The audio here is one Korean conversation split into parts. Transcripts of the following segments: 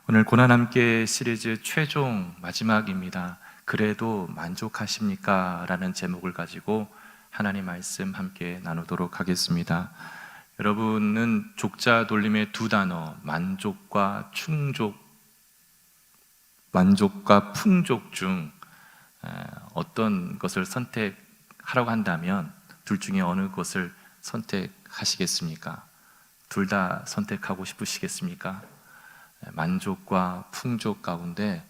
오늘 고난함께 시리즈 최종 마지막입니다. 그래도 만족하십니까? 라는 제목을 가지고 하나님 말씀 함께 나누도록 하겠습니다. 여러분은 족자 돌림의 두 단어 만족과 풍족 중 어떤 것을 선택하라고 한다면 둘 중에 어느 것을 선택하시겠습니까? 둘 다 선택하고 싶으시겠습니까? 만족과 풍족 가운데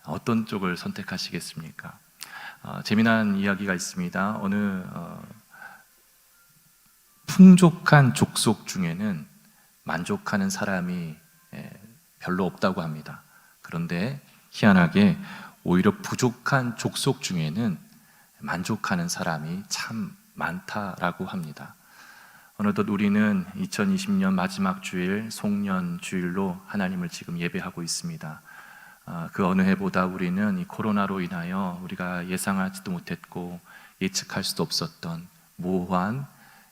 어떤 쪽을 선택하시겠습니까? 재미난 이야기가 있습니다. 어느 풍족한 족속 중에는 만족하는 사람이 별로 없다고 합니다. 그런데 희한하게 오히려 부족한 족속 중에는 만족하는 사람이 참 많다라고 합니다. 어느덧 우리는 2020년 마지막 주일 송년 주일로 하나님을 지금 예배하고 있습니다. 그 어느 해보다 우리는 이 코로나로 인하여 우리가 예상하지도 못했고 예측할 수도 없었던 모호한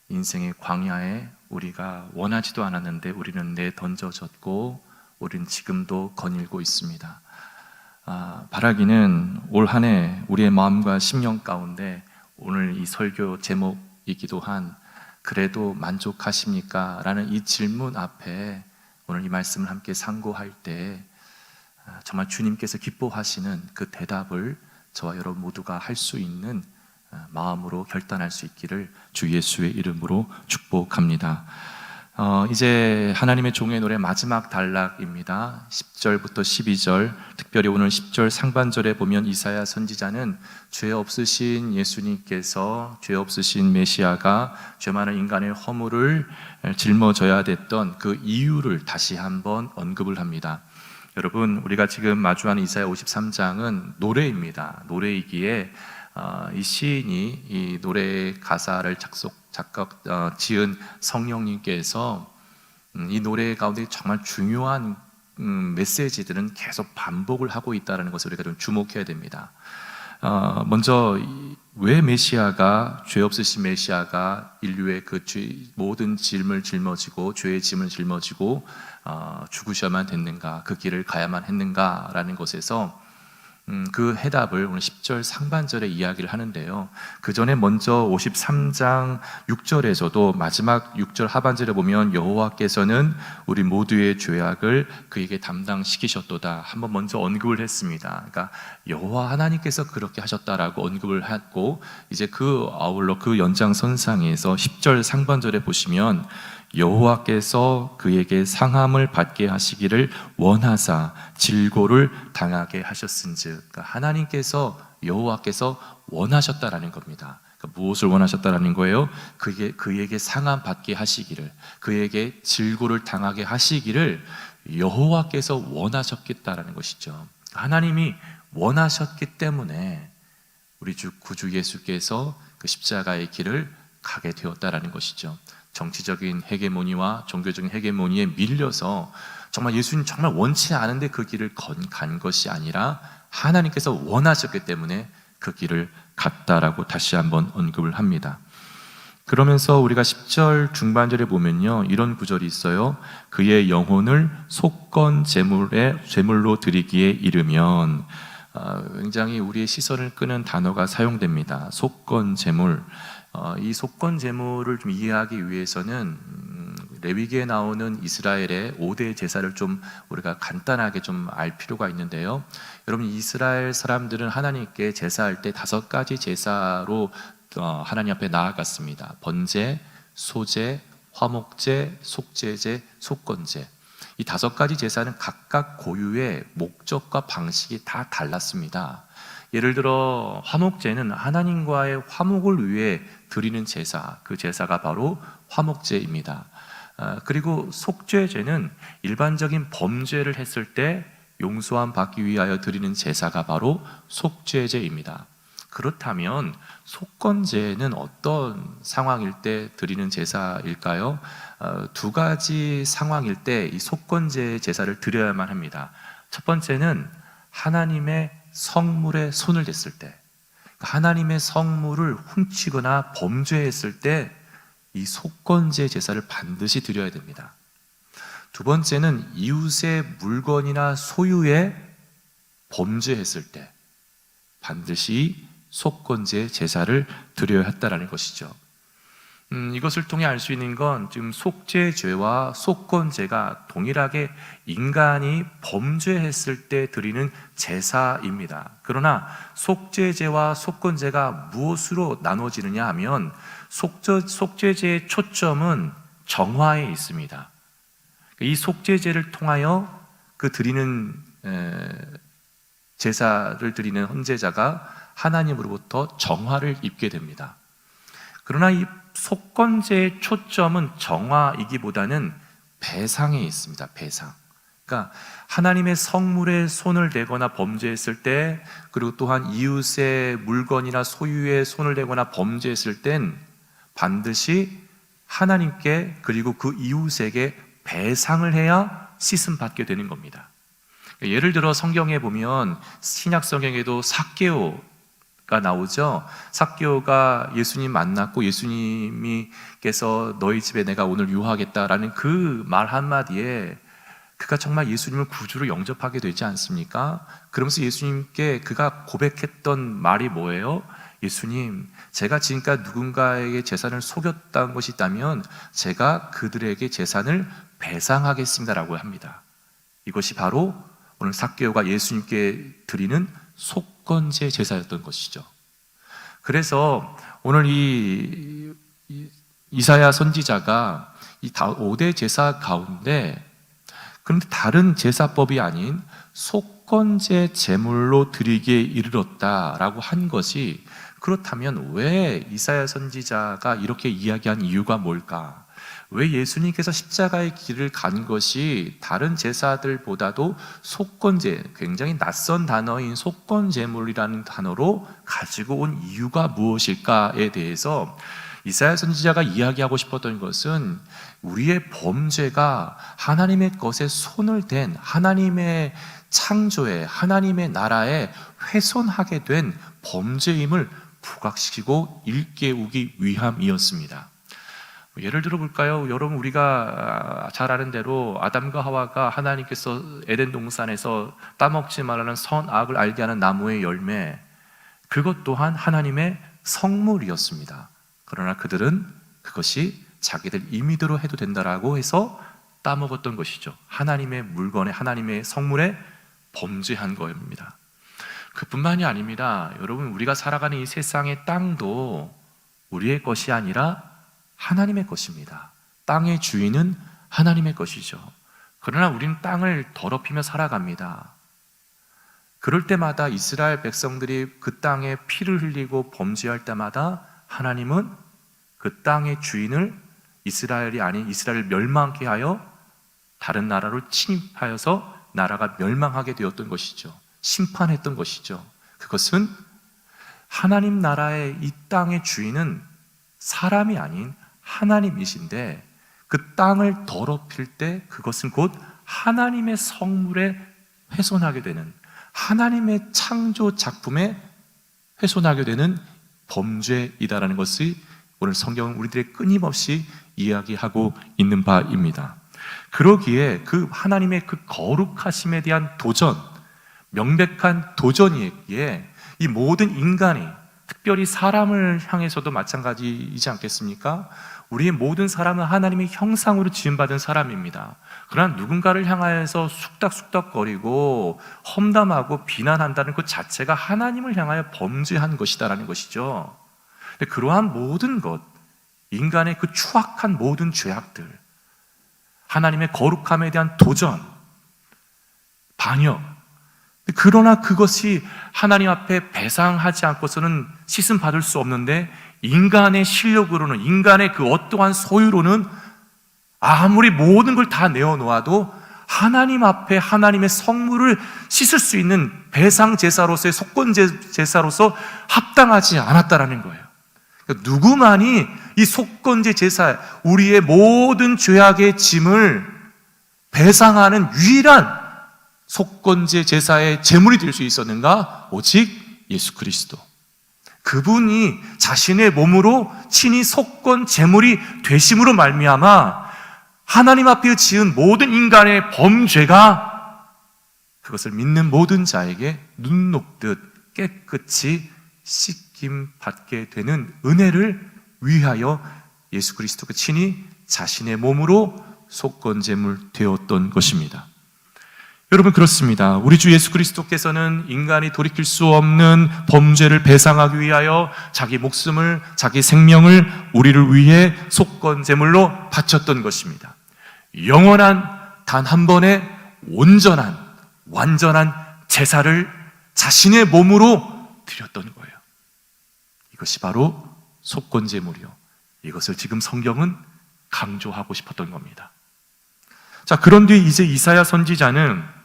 인생의 광야에 우리가 원하지도 않았는데 우리는 내던져졌고 우리는 지금도 거닐고 있습니다. 바라기는 올 한 해 우리의 마음과 심령 가운데 오늘 이 설교 제목이기도 한 그래도 만족하십니까? 라는 이 질문 앞에 오늘 이 말씀을 함께 상고할 때 정말 주님께서 기뻐하시는 그 대답을 저와 여러분 모두가 할 수 있는 마음으로 결단할 수 있기를 주 예수의 이름으로 축복합니다. 이제 하나님의 종의 노래 마지막 단락입니다. 10절부터 12절, 특별히 오늘 10절 상반절에 보면 이사야 선지자는 죄 없으신 예수님께서, 죄 없으신 메시아가 죄 많은 인간의 허물을 짊어져야 됐던 그 이유를 다시 한번 언급을 합니다. 여러분, 우리가 지금 마주하는 이사야 53장은 노래입니다. 노래이기에 이 시인이 이 노래의 가사를 지은 성령님께서 이 노래 가운데 정말 중요한 메시지들은 계속 반복을 하고 있다는 것을 우리가 좀 주목해야 됩니다. 먼저 왜 메시아가, 죄 없으신 메시아가 인류의 그 모든 짐을 짊어지고 죄의 짐을 짊어지고 죽으셔야만 됐는가, 그 길을 가야만 했는가라는 것에서 그 해답을 오늘 10절 상반절에 이야기를 하는데요. 그 전에 먼저 53장 6절에서도 마지막 6절 하반절에 보면 여호와께서는 우리 모두의 죄악을 그에게 담당시키셨도다 한번 먼저 언급을 했습니다. 그러니까 여호와 하나님께서 그렇게 하셨다라고 언급을 했고, 이제 그 아울러 그 연장선상에서 10절 상반절에 보시면 여호와께서 그에게 상함을 받게 하시기를 원하사 질고를 당하게 하셨은즉, 그러니까 하나님께서, 여호와께서 원하셨다라는 겁니다. 그러니까 무엇을 원하셨다라는 거예요? 그에게 상함 받게 하시기를, 그에게 질고를 당하게 하시기를 여호와께서 원하셨겠다라는 것이죠. 하나님이 원하셨기 때문에 우리 주 구주 예수께서 그 십자가의 길을 가게 되었다라는 것이죠. 정치적인 헤게모니와 종교적인 헤게모니에 밀려서 정말 예수님 정말 원치 않은데 그 길을 간 것이 아니라 하나님께서 원하셨기 때문에 그 길을 갔다라고 다시 한번 언급을 합니다. 그러면서 우리가 10절 중반절에 보면요, 이런 구절이 있어요. 그의 영혼을 속건 제물로 드리기에 이르면, 굉장히 우리의 시선을 끄는 단어가 사용됩니다. 속건 제물. 이 속건 제물을 좀 이해하기 위해서는 레위기에 나오는 이스라엘의 5대 제사를 좀 우리가 간단하게 좀 알 필요가 있는데요. 여러분, 이스라엘 사람들은 하나님께 제사할 때 5가지 제사로 하나님 앞에 나아갔습니다. 번제, 소제, 화목제, 속죄제, 속건제. 이 5가지 제사는 각각 고유의 목적과 방식이 다 달랐습니다. 예를 들어 화목제는 하나님과의 화목을 위해 드리는 제사, 그 제사가 바로 화목제입니다. 그리고 속죄제는 일반적인 범죄를 했을 때 용서함 받기 위하여 드리는 제사가 바로 속죄제입니다. 그렇다면 속건제는 어떤 상황일 때 드리는 제사일까요? 2가지 상황일 때 이 속건제 제사를 드려야만 합니다. 첫 번째는 하나님의 성물에 손을 댔을 때, 하나님의 성물을 훔치거나 범죄했을 때 이 속건제 제사를 반드시 드려야 됩니다. 두 번째는 이웃의 물건이나 소유에 범죄했을 때 반드시 속건제 제사를 드려야 했다라는 것이죠. 이것을 통해 알 수 있는 건 지금 속죄죄와 속건제가 동일하게 인간이 범죄했을 때 드리는 제사입니다. 그러나 속죄죄와 속건제가 무엇으로 나눠지느냐 하면 속죄죄의 초점은 정화에 있습니다. 이 속죄죄를 통하여 그 드리는 제사를 드리는 헌제자가 하나님으로부터 정화를 입게 됩니다. 그러나 이 속건제의 초점은 정화이기보다는 배상에 있습니다. 배상. 그러니까 하나님의 성물에 손을 대거나 범죄했을 때, 그리고 또한 이웃의 물건이나 소유에 손을 대거나 범죄했을 땐 반드시 하나님께 그리고 그 이웃에게 배상을 해야 씻음 받게 되는 겁니다. 예를 들어 성경에 보면 신약 성경에도 삭개오가 나오죠. 삭개오가 예수님 만났고 예수님께서 너희 집에 내가 오늘 유하겠다라는 그 말 한마디에 그가 정말 예수님을 구주로 영접하게 되지 않습니까? 그러면서 예수님께 그가 고백했던 말이 뭐예요? 예수님, 제가 지금까지 누군가에게 재산을 속였다는 것이 있다면 제가 그들에게 재산을 배상하겠습니다라고 합니다. 이것이 바로 오늘 삭개오가 예수님께 드리는 속건제 제사였던 것이죠. 그래서 오늘 이 이사야 선지자가 이 5대 제사 가운데 그런데 다른 제사법이 아닌 속건제 제물로 드리기에 이르렀다라고 한 것이, 그렇다면 왜 이사야 선지자가 이렇게 이야기한 이유가 뭘까? 왜 예수님께서 십자가의 길을 간 것이 다른 제사들보다도 속건제, 굉장히 낯선 단어인 속건제물이라는 단어로 가지고 온 이유가 무엇일까에 대해서 이사야 선지자가 이야기하고 싶었던 것은 우리의 범죄가 하나님의 것에 손을 댄, 하나님의 창조에, 하나님의 나라에 훼손하게 된 범죄임을 부각시키고 일깨우기 위함이었습니다. 예를 들어 볼까요? 여러분, 우리가 잘 아는 대로 아담과 하와가 하나님께서 에덴 동산에서 따먹지 말라는 선악을 알게 하는 나무의 열매, 그것 또한 하나님의 성물이었습니다. 그러나 그들은 그것이 자기들 임의대로 해도 된다라고 해서 따먹었던 것이죠. 하나님의 물건에, 하나님의 성물에 범죄한 겁니다. 그뿐만이 아닙니다. 여러분, 우리가 살아가는 이 세상의 땅도 우리의 것이 아니라 하나님의 것입니다. 땅의 주인은 하나님의 것이죠. 그러나 우리는 땅을 더럽히며 살아갑니다. 그럴 때마다 이스라엘 백성들이 그 땅에 피를 흘리고 범죄할 때마다 하나님은 그 땅의 주인을 이스라엘이 아닌 이스라엘을 멸망케 하여 다른 나라로 침입하여서 나라가 멸망하게 되었던 것이죠. 심판했던 것이죠. 그것은 하나님 나라의 이 땅의 주인은 사람이 아닌 하나님이신데, 그 땅을 더럽힐 때 그것은 곧 하나님의 성물에 훼손하게 되는, 하나님의 창조 작품에 훼손하게 되는 범죄이다라는 것이 오늘 성경은 우리들의 끊임없이 이야기하고 있는 바입니다. 그러기에 그 하나님의 그 거룩하심에 대한 도전, 명백한 도전이기에 이 모든 인간이, 특별히 사람을 향해서도 마찬가지이지 않겠습니까? 우리의 모든 사람은 하나님의 형상으로 지음받은 사람입니다. 그러나 누군가를 향하여서 쑥닥쑥닥거리고 험담하고 비난한다는 것 자체가 하나님을 향하여 범죄한 것이다라는 것이죠. 근데 그러한 모든 것, 인간의 그 추악한 모든 죄악들, 하나님의 거룩함에 대한 도전, 반역, 그러나 그것이 하나님 앞에 배상하지 않고서는 씻음 받을 수 없는데, 인간의 실력으로는, 인간의 그 어떠한 소유로는 아무리 모든 걸 다 내어놓아도 하나님 앞에 하나님의 성물을 씻을 수 있는 배상 제사로서의 속건 제사로서 합당하지 않았다라는 거예요. 그러니까 누구만이 이 속건제 제사, 우리의 모든 죄악의 짐을 배상하는 유일한 속건제 제사의 제물이 될 수 있었는가? 오직 예수 그리스도. 그분이 자신의 몸으로 친히 속건 제물이 되심으로 말미암아 하나님 앞에 지은 모든 인간의 범죄가 그것을 믿는 모든 자에게 눈 녹듯 깨끗이 씻김 받게 되는 은혜를 위하여 예수 그리스도가 친히 자신의 몸으로 속건제물 되었던 것입니다. 여러분, 그렇습니다. 우리 주 예수 그리스도께서는 인간이 돌이킬 수 없는 범죄를 배상하기 위하여 자기 목숨을, 자기 생명을 우리를 위해 속건제물로 바쳤던 것입니다. 영원한 단 한 번의 온전한 완전한 제사를 자신의 몸으로 드렸던 거예요. 이것이 바로 속건제물이요, 이것을 지금 성경은 강조하고 싶었던 겁니다. 자, 그런 뒤 이제 이사야 선지자는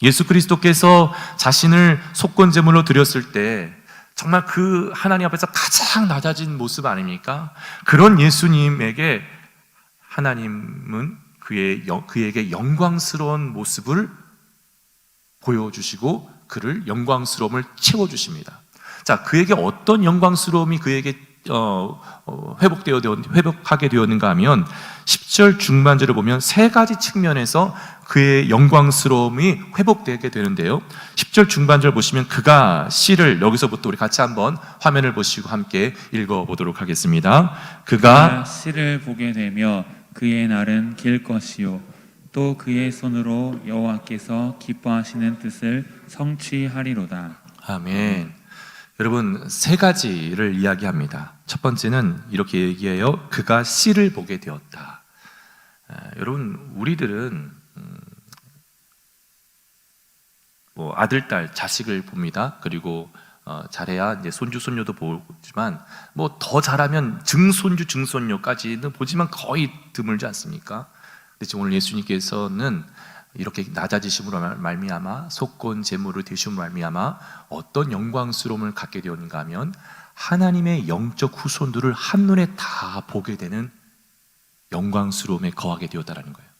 예수 그리스도께서 자신을 속건제물로 드렸을 때 정말 그 하나님 앞에서 가장 낮아진 모습 아닙니까? 그런 예수님에게 하나님은 그에게 영광스러운 모습을 보여주시고 그를 영광스러움을 채워주십니다. 자, 그에게 어떤 영광스러움이 그에게 회복하게 되었는가 하면 10절 중반절을 보면 세 가지 측면에서 그의 영광스러움이 회복되게 되는데요, 10절 중반절 보시면 그가 씨를, 여기서부터 우리 같이 한번 화면을 보시고 함께 읽어보도록 하겠습니다. 그가 씨를 보게 되며 그의 날은 길 것이요 또 그의 손으로 여호와께서 기뻐하시는 뜻을 성취하리로다. 아멘. 여러분, 세 가지를 이야기합니다. 첫 번째는 이렇게 얘기해요. 그가 씨를 보게 되었다. 여러분, 우리들은 아들, 딸, 자식을 봅니다. 그리고 잘해야 이제 손주, 손녀도 보지만 더 잘하면 증손주, 증손녀까지는 보지만 거의 드물지 않습니까? 근데 지금 오늘 예수님께서는 이렇게 낮아지심으로 말미암아 속건 제물을 드심으로 말미암아 어떤 영광스러움을 갖게 되었는가 하면 하나님의 영적 후손들을 한눈에 다 보게 되는 영광스러움에 거하게 되었다라는 거예요.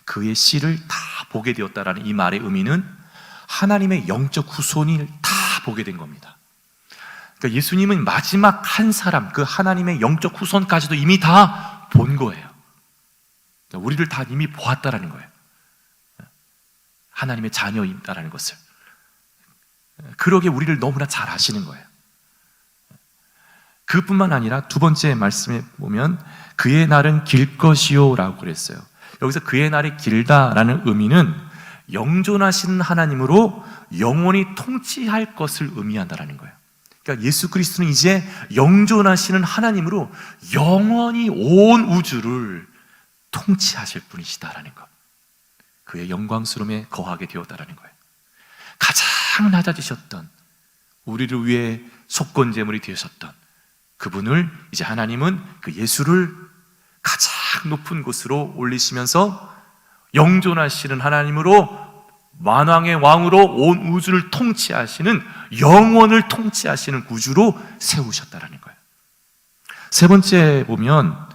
그의 씨를 다 보게 되었다라는 이 말의 의미는 하나님의 영적 후손을 다 보게 된 겁니다. 그러니까 예수님은 마지막 한 사람, 그 하나님의 영적 후손까지도 이미 다 본 거예요. 그러니까 우리를 다 이미 보았다라는 거예요. 하나님의 자녀이다라는 것을. 그러게 우리를 너무나 잘 아시는 거예요. 그뿐만 아니라 두 번째 말씀에 보면 그의 날은 길 것이요 라고 그랬어요. 여기서 그의 날이 길다라는 의미는 영존하신 하나님으로 영원히 통치할 것을 의미한다라는 거예요. 그러니까 예수 그리스도는 이제 영존하시는 하나님으로 영원히 온 우주를 통치하실 분이시다라는 것, 그의 영광스러움에 거하게 되었다라는 거예요. 가장 낮아지셨던, 우리를 위해 속건제물이 되셨던 그분을 이제 하나님은 그 예수를 가장 높은 곳으로 올리시면서 영존하시는 하나님으로 만왕의 왕으로 온 우주를 통치하시는, 영원을 통치하시는 구주로 세우셨다라는 거예요. 세 번째 보면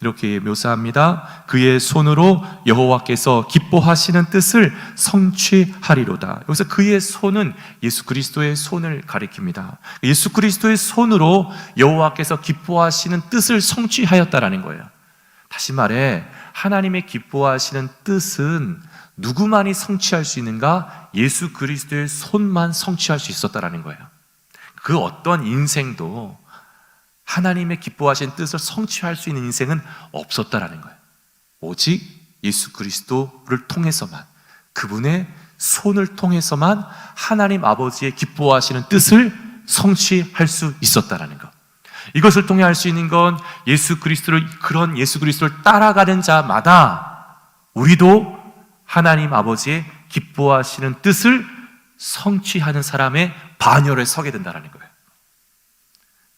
이렇게 묘사합니다. 그의 손으로 여호와께서 기뻐하시는 뜻을 성취하리로다. 여기서 그의 손은 예수 그리스도의 손을 가리킵니다. 예수 그리스도의 손으로 여호와께서 기뻐하시는 뜻을 성취하였다라는 거예요. 다시 말해 하나님의 기뻐하시는 뜻은 누구만이 성취할 수 있는가? 예수 그리스도의 손만 성취할 수 있었다라는 거예요. 그 어떤 인생도 하나님의 기뻐하신 뜻을 성취할 수 있는 인생은 없었다라는 거예요. 오직 예수 그리스도를 통해서만, 그분의 손을 통해서만 하나님 아버지의 기뻐하시는 뜻을 성취할 수 있었다라는 것. 이것을 통해 할 수 있는 건 그런 예수 그리스도를 따라가는 자마다 우리도 하나님 아버지의 기뻐하시는 뜻을 성취하는 사람의 반열에 서게 된다는 거예요.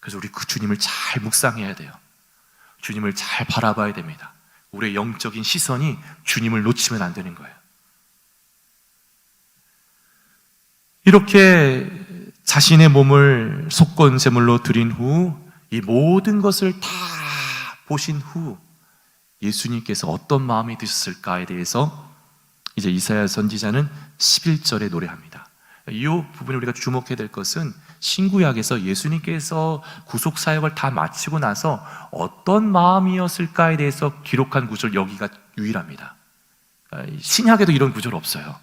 그래서 우리 그 주님을 잘 묵상해야 돼요. 주님을 잘 바라봐야 됩니다. 우리의 영적인 시선이 주님을 놓치면 안 되는 거예요. 이렇게 자신의 몸을 속건제물로 드린 후 이 모든 것을 다 보신 후 예수님께서 어떤 마음이 드셨을까에 대해서 이제 이사야 선지자는 11절에 노래합니다. 이 부분에 우리가 주목해야 될 것은 신구약에서 예수님께서 구속사역을 다 마치고 나서 어떤 마음이었을까에 대해서 기록한 구절 여기가 유일합니다. 신약에도 이런 구절 없어요.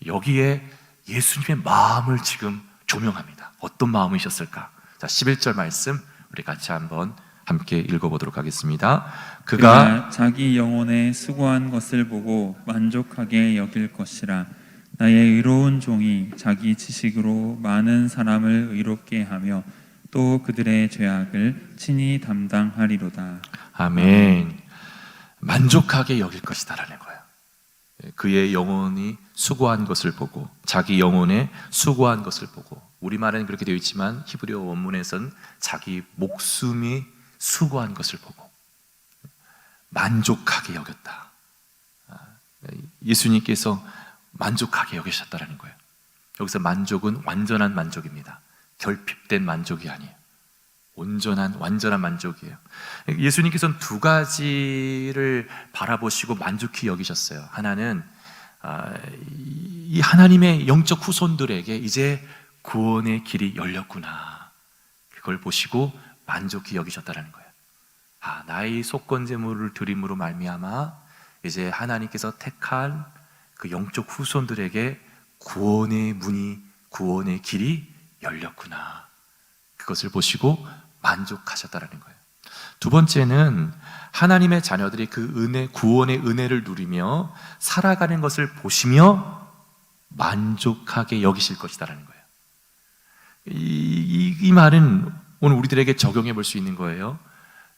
여기에 예수님의 마음을 지금 조명합니다. 어떤 마음이셨을까? 자, 11절 말씀 우리 같이 한번 함께 읽어보도록 하겠습니다. 그가 자기 영혼에 수고한 것을 보고 만족하게 여길 것이라. 나의 의로운 종이 자기 지식으로 많은 사람을 의롭게 하며 또 그들의 죄악을 친히 담당하리로다. 아멘. 만족하게 여길 것이다라는 거예요. 그의 영혼이 수고한 것을 보고, 자기 영혼에 수고한 것을 보고, 우리말에는 그렇게 되어 있지만 히브리어 원문에서는 자기 목숨이 수고한 것을 보고 만족하게 여겼다. 예수님께서 만족하게 여기셨다라는 거예요. 여기서 만족은 완전한 만족입니다. 결핍된 만족이 아니에요. 완전한 만족이에요. 예수님께서는 두 가지를 바라보시고 만족히 여기셨어요. 하나는 이 하나님의 영적 후손들에게 이제 구원의 길이 열렸구나, 그걸 보시고 만족히 여기셨다라는 거예요. 나의 속건제물을 드림으로 말미암아 이제 하나님께서 택한 그 영적 후손들에게 구원의 문이, 구원의 길이 열렸구나, 그것을 보시고 만족하셨다라는 거예요. 두 번째는 하나님의 자녀들이 그 은혜, 구원의 은혜를 누리며 살아가는 것을 보시며 만족하게 여기실 것이다라는 거예요. 이 말은 오늘 우리들에게 적용해 볼 수 있는 거예요.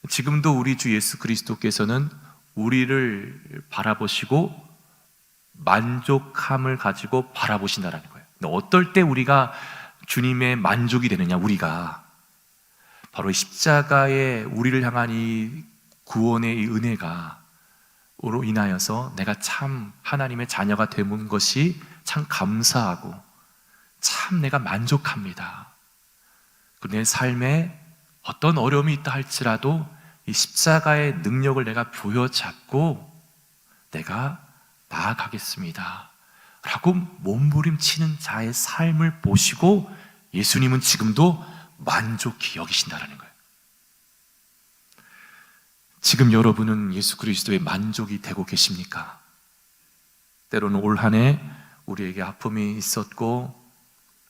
지금도 우리 주 예수 그리스도께서는 우리를 바라보시고 만족함을 가지고 바라보신다라는 거예요. 근데 어떨 때 우리가 주님의 만족이 되느냐? 우리가 바로 십자가에 우리를 향한 이 구원의 이 은혜가 으로 인하여서 내가 참 하나님의 자녀가 되는 것이 참 감사하고 참 내가 만족합니다. 내 삶에 어떤 어려움이 있다 할지라도 이 십자가의 능력을 내가 부여잡고 내가 나아가겠습니다 라고 몸부림치는 자의 삶을 보시고 예수님은 지금도 만족히 여기신다라는 거예요. 지금 여러분은 예수 그리스도의 만족이 되고 계십니까? 때로는 올 한 해 우리에게 아픔이 있었고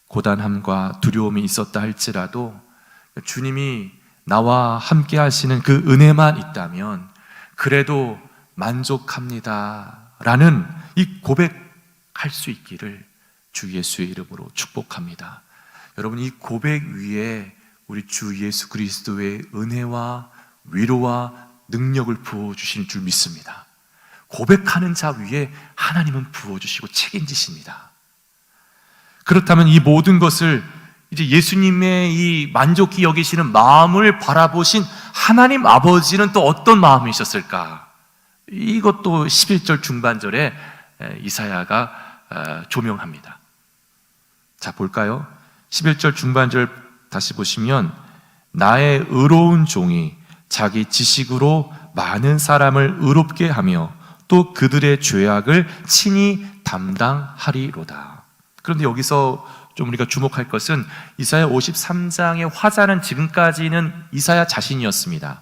고단함과 두려움이 있었다 할지라도 주님이 나와 함께 하시는 그 은혜만 있다면 그래도 만족합니다 라는 이 고백할 수 있기를 주 예수의 이름으로 축복합니다. 여러분, 이 고백 위에 우리 주 예수 그리스도의 은혜와 위로와 능력을 부어주실 줄 믿습니다. 고백하는 자 위에 하나님은 부어주시고 책임지십니다. 그렇다면 이 모든 것을 이제 예수님의 이 만족히 여기시는 마음을 바라보신 하나님 아버지는 또 어떤 마음이셨을까? 이것도 11절 중반절에 이사야가 조명합니다. 자, 볼까요? 11절 중반절 다시 보시면 나의 의로운 종이 자기 지식으로 많은 사람을 의롭게 하며 또 그들의 죄악을 친히 담당하리로다. 그런데 여기서 좀 우리가 주목할 것은 이사야 53장의 화자는 지금까지는 이사야 자신이었습니다.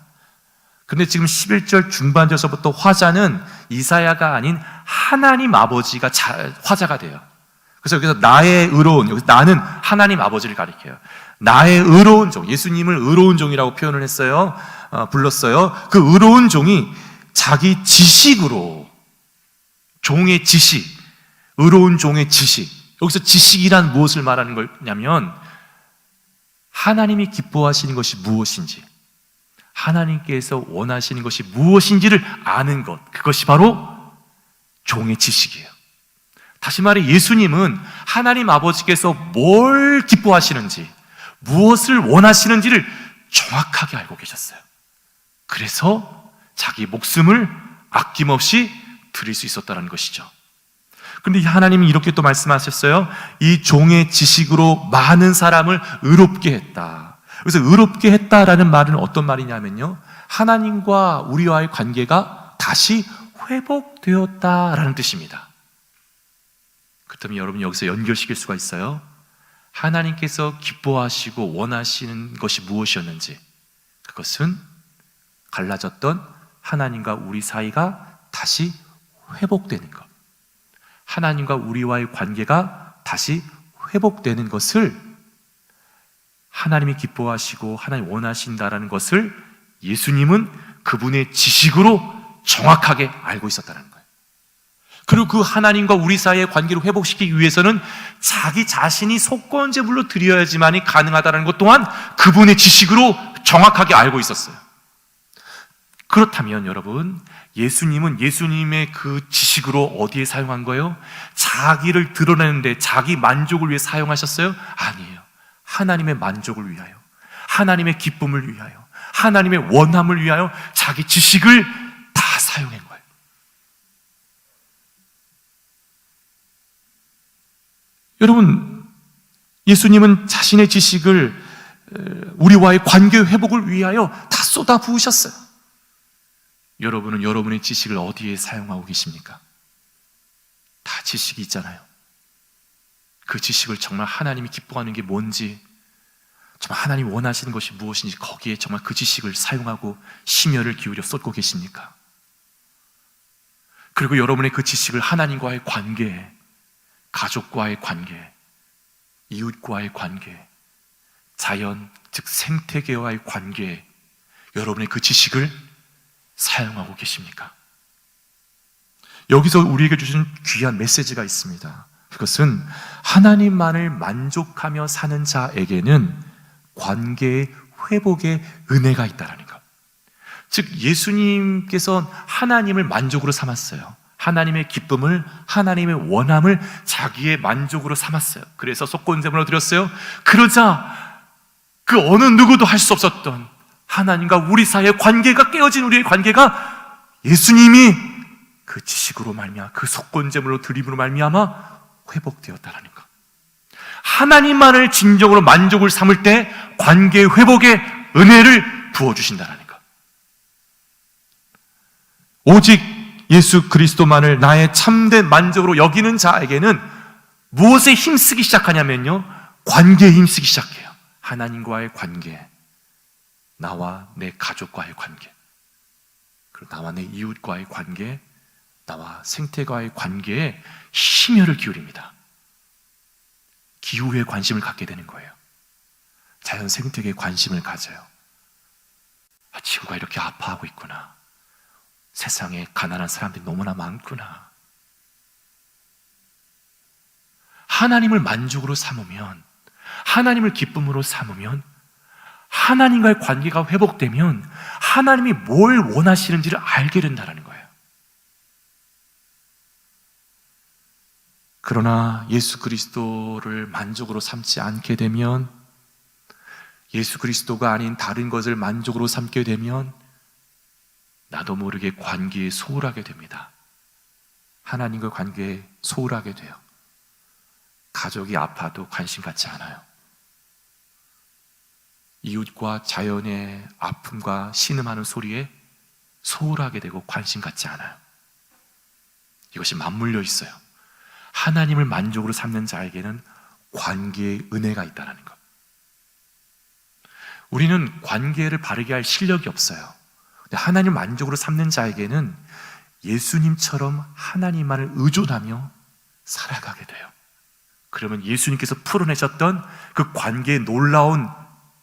그런데 지금 11절 중반절서부터 화자는 이사야가 아닌 하나님 아버지가 화자가 돼요. 그래서 여기서 나의 의로운, 여기서 나는 하나님 아버지를 가리켜요. 나의 의로운 종, 예수님을 의로운 종이라고 표현을 했어요. 불렀어요. 그 의로운 종이 자기 지식으로, 종의 지식, 의로운 종의 지식. 여기서 지식이란 무엇을 말하는 거냐면 하나님이 기뻐하시는 것이 무엇인지, 하나님께서 원하시는 것이 무엇인지를 아는 것, 그것이 바로 종의 지식이에요. 다시 말해 예수님은 하나님 아버지께서 뭘 기뻐하시는지, 무엇을 원하시는지를 정확하게 알고 계셨어요. 그래서 자기 목숨을 아낌없이 드릴 수 있었다는 것이죠. 그런데 하나님이 이렇게 또 말씀하셨어요. 이 종의 지식으로 많은 사람을 의롭게 했다. 그래서 의롭게 했다라는 말은 어떤 말이냐면요, 하나님과 우리와의 관계가 다시 회복되었다라는 뜻입니다. 그렇다면 여러분 여기서 연결시킬 수가 있어요. 하나님께서 기뻐하시고 원하시는 것이 무엇이었는지, 그것은 갈라졌던 하나님과 우리 사이가 다시 회복되는 것, 하나님과 우리와의 관계가 다시 회복되는 것을 하나님이 기뻐하시고 하나님 원하신다라는 것을 예수님은 그분의 지식으로 정확하게 알고 있었다는 거예요. 그리고 그 하나님과 우리 사이의 관계를 회복시키기 위해서는 자기 자신이 속건제물로 드려야지만이 가능하다는 것 또한 그분의 지식으로 정확하게 알고 있었어요. 그렇다면 여러분, 예수님은 예수님의 그 지식으로 어디에 사용한 거예요? 자기를 드러내는데, 자기 만족을 위해 사용하셨어요? 아니에요. 하나님의 만족을 위하여, 하나님의 기쁨을 위하여, 하나님의 원함을 위하여 자기 지식을 다 사용한 거예요. 여러분, 예수님은 자신의 지식을 우리와의 관계 회복을 위하여 다 쏟아 부으셨어요. 여러분은 여러분의 지식을 어디에 사용하고 계십니까? 다 지식이 있잖아요. 그 지식을 정말 하나님이 기뻐하는 게 뭔지, 정말 하나님이 원하시는 것이 무엇인지 거기에 정말 그 지식을 사용하고 심혈을 기울여 쏟고 계십니까? 그리고 여러분의 그 지식을 하나님과의 관계, 가족과의 관계, 이웃과의 관계, 자연, 즉 생태계와의 관계, 여러분의 그 지식을 사용하고 계십니까? 여기서 우리에게 주신 귀한 메시지가 있습니다. 그것은 하나님만을 만족하며 사는 자에게는 관계의 회복의 은혜가 있다는 것. 즉 예수님께서 하나님을 만족으로 삼았어요. 하나님의 기쁨을, 하나님의 원함을 자기의 만족으로 삼았어요. 그래서 속건제물로 드렸어요. 그러자 그 어느 누구도 할 수 없었던 하나님과 우리 사이의 관계가 깨어진 우리의 관계가 예수님이 그 지식으로 말미암아, 그 속건제물로 드림으로 말미암아 회복되었다라는 것. 하나님만을 진정으로 만족을 삼을 때 관계 회복의 은혜를 부어주신다라는 것. 오직 예수 그리스도만을 나의 참된 만족으로 여기는 자에게는 무엇에 힘쓰기 시작하냐면요, 관계에 힘쓰기 시작해요. 하나님과의 관계, 나와 내 가족과의 관계, 그리고 나와 내 이웃과의 관계, 나와 생태과의 관계에 심혈을 기울입니다. 기후에 관심을 갖게 되는 거예요. 자연 생태계에 관심을 가져요. 지구가 이렇게 아파하고 있구나. 세상에 가난한 사람들이 너무나 많구나. 하나님을 만족으로 삼으면, 하나님을 기쁨으로 삼으면, 하나님과의 관계가 회복되면 하나님이 뭘 원하시는지를 알게 된다는 거예요. 그러나 예수 그리스도를 만족으로 삼지 않게 되면, 예수 그리스도가 아닌 다른 것을 만족으로 삼게 되면 나도 모르게 관계에 소홀하게 됩니다. 하나님과 관계에 소홀하게 돼요. 가족이 아파도 관심 갖지 않아요. 이웃과 자연의 아픔과 신음하는 소리에 소홀하게 되고 관심 갖지 않아요. 이것이 맞물려 있어요. 하나님을 만족으로 삼는 자에게는 관계의 은혜가 있다는 것. 우리는 관계를 바르게 할 실력이 없어요. 근데 하나님 만족으로 삼는 자에게는 예수님처럼 하나님만을 의존하며 살아가게 돼요. 그러면 예수님께서 풀어내셨던 그 관계의 놀라운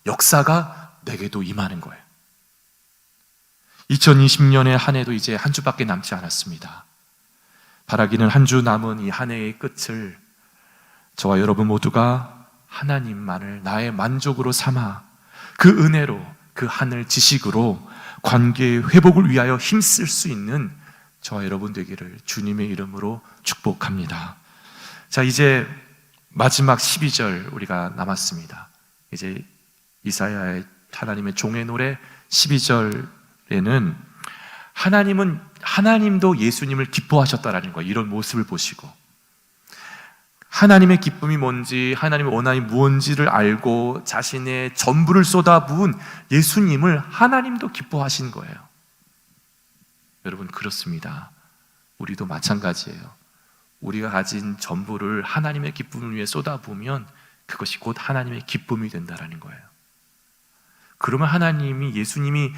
역사가 내게도 임하는 거예요. 2020년의 한 해도 이제 한 주밖에 남지 않았습니다. 바라기는 한 주 남은 이 한 해의 끝을 저와 여러분 모두가 하나님만을 나의 만족으로 삼아 그 은혜로, 그 하늘 지식으로 관계의 회복을 위하여 힘쓸 수 있는 저와 여러분 되기를 주님의 이름으로 축복합니다. 자, 이제 마지막 12절 우리가 남았습니다. 이제 이사야의 하나님의 종의 노래 12절에는 하나님도 예수님을 기뻐하셨다라는 거예요. 이런 모습을 보시고 하나님의 기쁨이 뭔지, 하나님의 원함이 무엇인지를 알고 자신의 전부를 쏟아부은 예수님을 하나님도 기뻐하신 거예요. 여러분, 그렇습니다. 우리도 마찬가지예요. 우리가 가진 전부를 하나님의 기쁨을 위해 쏟아부으면 그것이 곧 하나님의 기쁨이 된다라는 거예요. 그러면 하나님이, 예수님이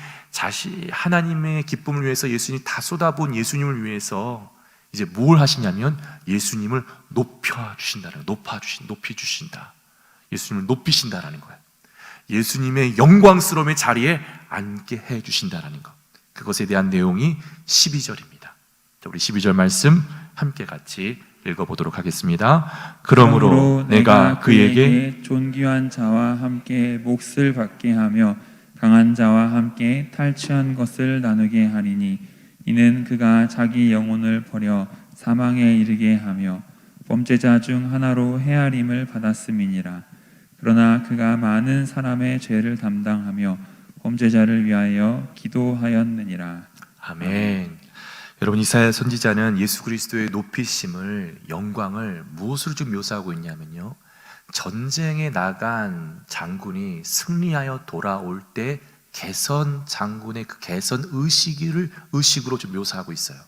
하나님의 기쁨을 위해서 예수님이 다 쏟아부은 예수님을 위해서 이제 뭘 하시냐면 예수님을 높여주신다는 거예요. 높여주신다. 예수님을 높이신다라는 거예요. 예수님의 영광스러움의 자리에 앉게 해주신다라는 것. 그것에 대한 내용이 12절입니다. 우리 12절 말씀 함께 같이 읽어보도록 하겠습니다. 그러므로 내가 그에게 존귀한 자와 함께 몫을 받게 하며 강한 자와 함께 탈취한 것을 나누게 하리니 이는 그가 자기 영혼을 버려 사망에 이르게 하며 범죄자 중 하나로 헤아림을 받았음이니라. 그러나 그가 많은 사람의 죄를 담당하며 범죄자를 위하여 기도하였느니라. 아멘. 여러분, 이사야 선지자는 예수 그리스도의 높이심을, 영광을 무엇으로 좀 묘사하고 있냐면요, 전쟁에 나간 장군이 승리하여 돌아올 때 개선 장군의 그 개선 의식으로 좀 묘사하고 있어요.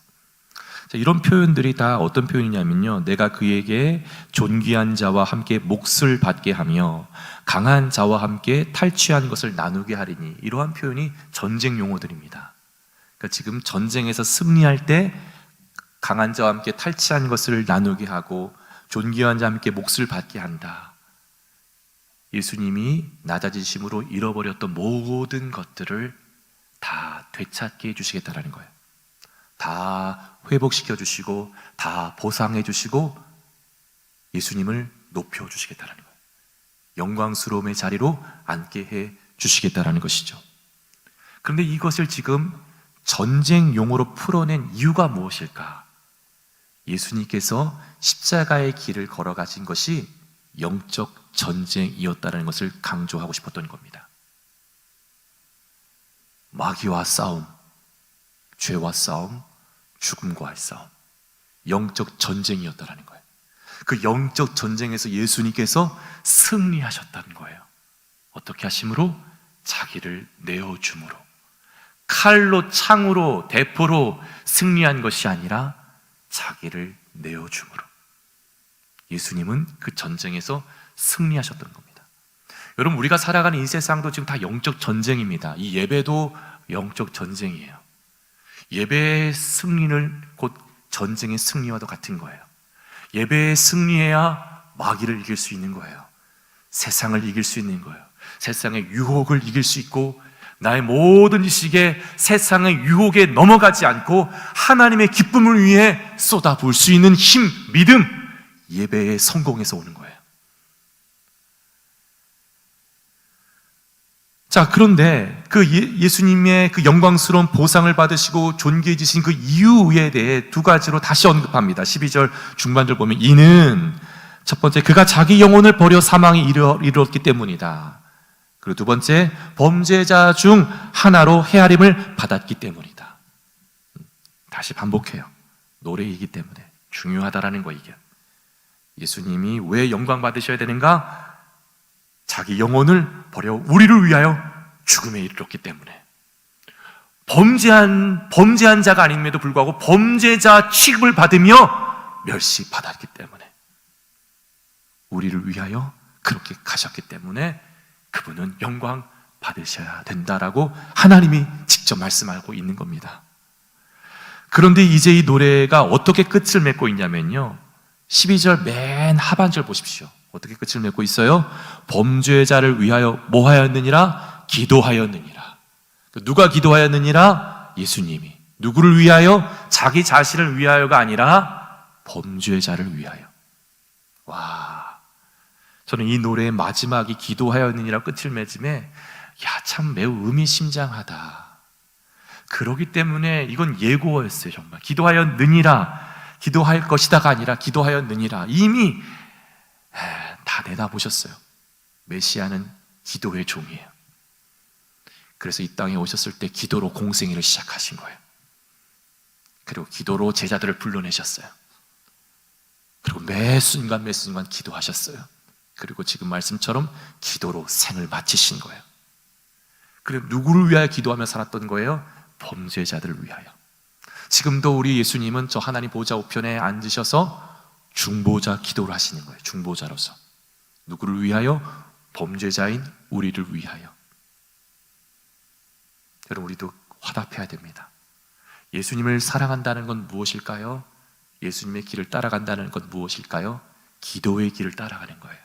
자, 이런 표현들이 다 어떤 표현이냐면요, 내가 그에게 존귀한 자와 함께 몫을 받게 하며 강한 자와 함께 탈취한 것을 나누게 하리니, 이러한 표현이 전쟁 용어들입니다. 그러니까 지금 전쟁에서 승리할 때 강한 자와 함께 탈취한 것을 나누게 하고 존귀한 자와 함께 몫을 받게 한다. 예수님이 낮아지심으로 잃어버렸던 모든 것들을 다 되찾게 해주시겠다는 거예요. 다 회복시켜 주시고 다 보상해 주시고 예수님을 높여 주시겠다는 거예요. 영광스러움의 자리로 앉게 해 주시겠다는 것이죠. 그런데 이것을 지금 전쟁 용어로 풀어낸 이유가 무엇일까? 예수님께서 십자가의 길을 걸어가신 것이 영적 전쟁이었다는 것을 강조하고 싶었던 겁니다. 마귀와 싸움, 죄와 싸움, 죽음과의 싸움, 영적 전쟁이었다는 거예요. 그 영적 전쟁에서 예수님께서 승리하셨다는 거예요. 어떻게 하심으로? 자기를 내어줌으로. 칼로, 창으로, 대포로 승리한 것이 아니라 자기를 내어줌으로. 예수님은 그 전쟁에서 승리하셨던 겁니다. 여러분, 우리가 살아가는 이 세상도 지금 다 영적 전쟁입니다. 이 예배도 영적 전쟁이에요. 예배의 승리는 곧 전쟁의 승리와도 같은 거예요. 예배의 승리해야 마귀를 이길 수 있는 거예요. 세상을 이길 수 있는 거예요. 세상의 유혹을 이길 수 있고, 나의 모든 지식에 세상의 유혹에 넘어가지 않고 하나님의 기쁨을 위해 쏟아부을 수 있는 힘, 믿음, 예배의 성공에서 오는 거예요. 자, 그런데 그 예수님의 그 영광스러운 보상을 받으시고 존귀해지신 그 이유에 대해 두 가지로 다시 언급합니다. 12절 중반절 보면, 이는 첫 번째, 그가 자기 영혼을 버려 사망에 이르렀기 때문이다. 그리고 두 번째, 범죄자 중 하나로 헤아림을 받았기 때문이다. 다시 반복해요. 노래이기 때문에 중요하다라는 거. 이게 예수님이 왜 영광 받으셔야 되는가? 자기 영혼을 버려 우리를 위하여 죽음에 이르렀기 때문에. 범죄한 자가 아님에도 불구하고 범죄자 취급을 받으며 멸시받았기 때문에, 우리를 위하여 그렇게 가셨기 때문에 그분은 영광 받으셔야 된다라고 하나님이 직접 말씀하고 있는 겁니다. 그런데 이제 이 노래가 어떻게 끝을 맺고 있냐면요, 12절 맨 하반절 보십시오. 어떻게 끝을 맺고 있어요? 범죄자를 위하여 뭐 하였느니라? 기도하였느니라. 누가 기도하였느니라? 예수님이. 누구를 위하여? 자기 자신을 위하여가 아니라 범죄자를 위하여. 와, 저는 이 노래의 마지막이 기도하였느니라 끝을 맺음에, 참 매우 의미심장하다. 그러기 때문에 이건 예고였어요. 정말 기도하였느니라, 기도할 것이다가 아니라 기도하였느니라. 이미 다 내다보셨어요. 메시아는 기도의 종이에요. 그래서 이 땅에 오셨을 때 기도로 공생애를 시작하신 거예요. 그리고 기도로 제자들을 불러내셨어요. 그리고 매 순간 기도하셨어요. 그리고 지금 말씀처럼 기도로 생을 마치신 거예요. 그리고 누구를 위하여 기도하며 살았던 거예요? 범죄자들을 위하여. 지금도 우리 예수님은 저 하나님 보좌 우편에 앉으셔서 중보자 기도를 하시는 거예요. 중보자로서. 누구를 위하여? 범죄자인 우리를 위하여. 여러분, 우리도 화답해야 됩니다. 예수님을 사랑한다는 건 무엇일까요? 예수님의 길을 따라간다는 건 무엇일까요? 기도의 길을 따라가는 거예요.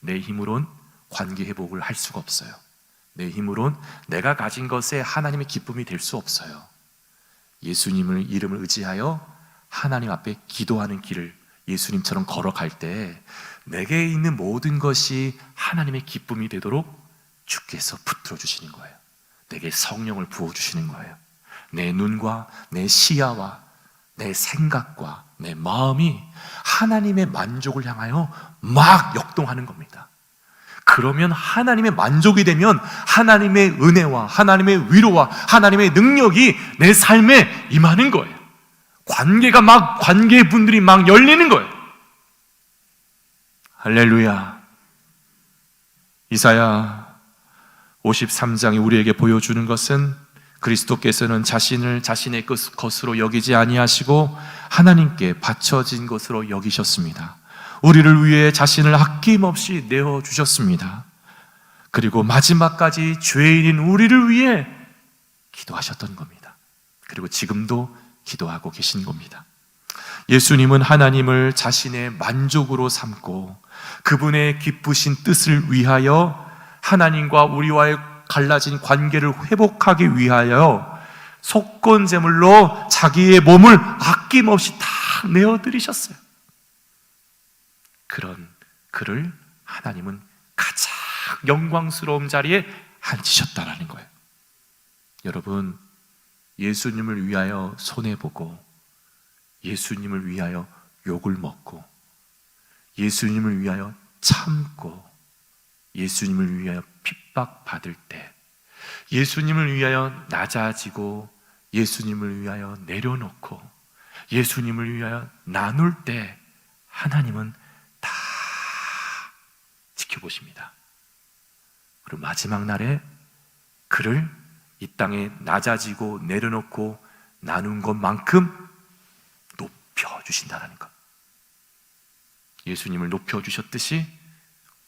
내 힘으론 관계 회복을 할 수가 없어요. 내 힘으론 내가 가진 것에 하나님의 기쁨이 될 수 없어요. 예수님을 이름을 의지하여 하나님 앞에 기도하는 길을 예수님처럼 걸어갈 때 내게 있는 모든 것이 하나님의 기쁨이 되도록 주께서 붙들어 주시는 거예요. 내게 성령을 부어주시는 거예요. 내 눈과 내 시야와 내 생각과 내 마음이 하나님의 만족을 향하여 막 역동하는 겁니다. 그러면 하나님의 만족이 되면 하나님의 은혜와 하나님의 위로와 하나님의 능력이 내 삶에 임하는 거예요. 관계의 분들이 막 열리는 거예요. 할렐루야. 이사야 53장이 우리에게 보여주는 것은 그리스도께서는 자신을 자신의 것으로 여기지 아니하시고 하나님께 바쳐진 것으로 여기셨습니다. 우리를 위해 자신을 아낌없이 내어주셨습니다. 그리고 마지막까지 죄인인 우리를 위해 기도하셨던 겁니다. 그리고 지금도 기도하고 계신 겁니다. 예수님은 하나님을 자신의 만족으로 삼고 그분의 기쁘신 뜻을 위하여 하나님과 우리와의 갈라진 관계를 회복하기 위하여 속건제물로 자기의 몸을 아낌없이 다 내어드리셨어요. 그런 그를 하나님은 가장 영광스러운 자리에 앉히셨다라는 거예요. 여러분, 예수님을 위하여 손해보고 예수님을 위하여 욕을 먹고 예수님을 위하여 참고 예수님을 위하여 핍박받을 때, 예수님을 위하여 낮아지고 예수님을 위하여 내려놓고 예수님을 위하여 나눌 때 하나님은 다 지켜보십니다. 그리고 마지막 날에 그를 이 땅에 낮아지고 내려놓고 나눈 것만큼 높여주신다는 것. 예수님을 높여주셨듯이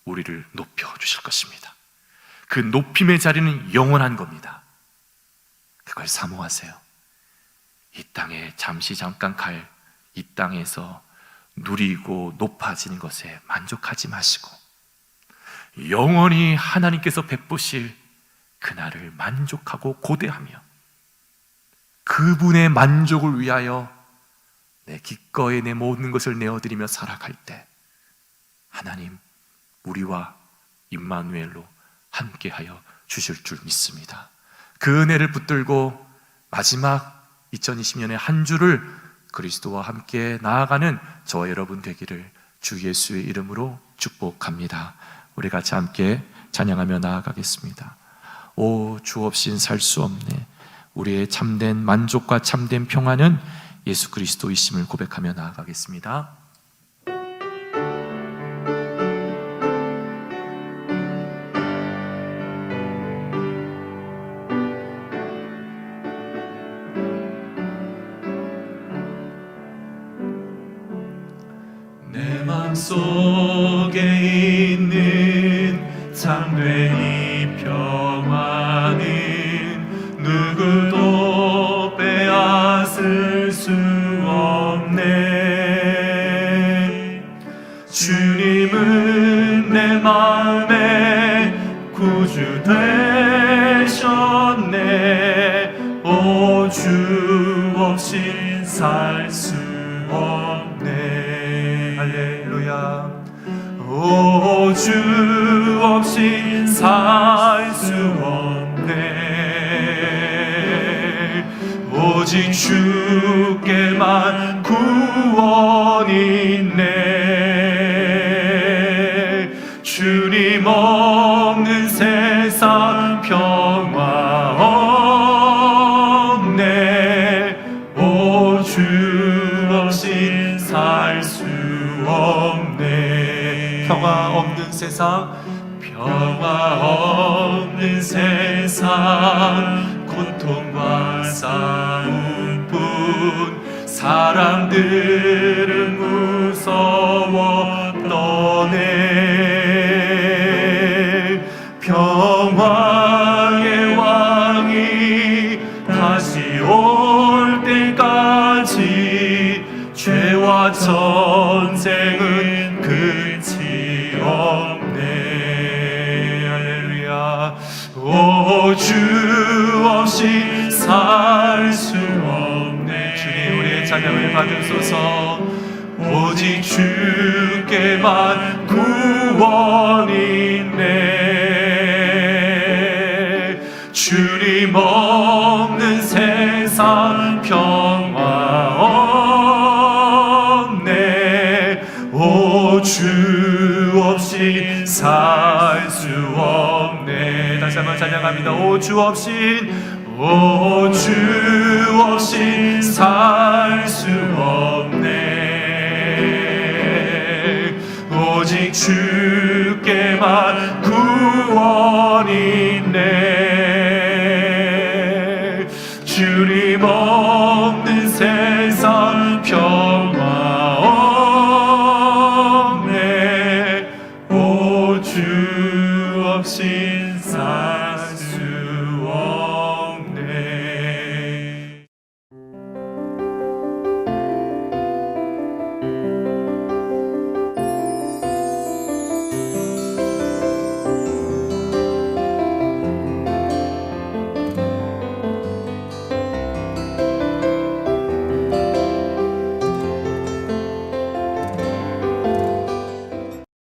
우리를 높여주실 것입니다. 그 높임의 자리는 영원한 겁니다. 그걸 사모하세요. 이 땅에 잠시 잠깐 갈 이 땅에서 누리고 높아지는 것에 만족하지 마시고 영원히 하나님께서 베푸실 그날을 만족하고 고대하며 그분의 만족을 위하여 내 기꺼이 내 모든 것을 내어드리며 살아갈 때 하나님 우리와 임마누엘로 함께하여 주실 줄 믿습니다. 그 은혜를 붙들고 마지막 2020년의 한 주를 그리스도와 함께 나아가는 저와 여러분 되기를 주 예수의 이름으로 축복합니다. 우리 같이 함께 찬양하며 나아가겠습니다. 오, 주 없인 살 수 없네. 우리의 참된 만족과 참된 평안은 예수 그리스도이심을 고백하며 나아가겠습니다. 내 맘속에 있는 참된 이 평안은 누구도 빼앗을 수 없네. 주님은 내 마음의 구주 되셨네. 오, 주 없이 살 수 없네. 할렐루야. 오, 주 없이 살 수 없네. 오직 주께만 구원이 있네. 주님 없는 세상 평화 없네. 오, 주 없이 살 수 없네. 평화 없는 세상, 평화 없는 세상, 고통과 싸움뿐. 사람들은 무서워 떠내. 전쟁과 전쟁은 끝이 없네. 할렐루야. 오, 주 없이 살 수 없네. 주님, 우리의 찬양을 받으소서. 오직 주께만 구원이 있네. 주님 없는 세상 평화 없네. 오, 주 없이 살 수 없네. 다시 한번 찬양합니다. 오, 주 없이 살 수 없네. 오직 주께만 구원이 있네. 주님 없는 세상 평화 없네. 오, 주 없이 살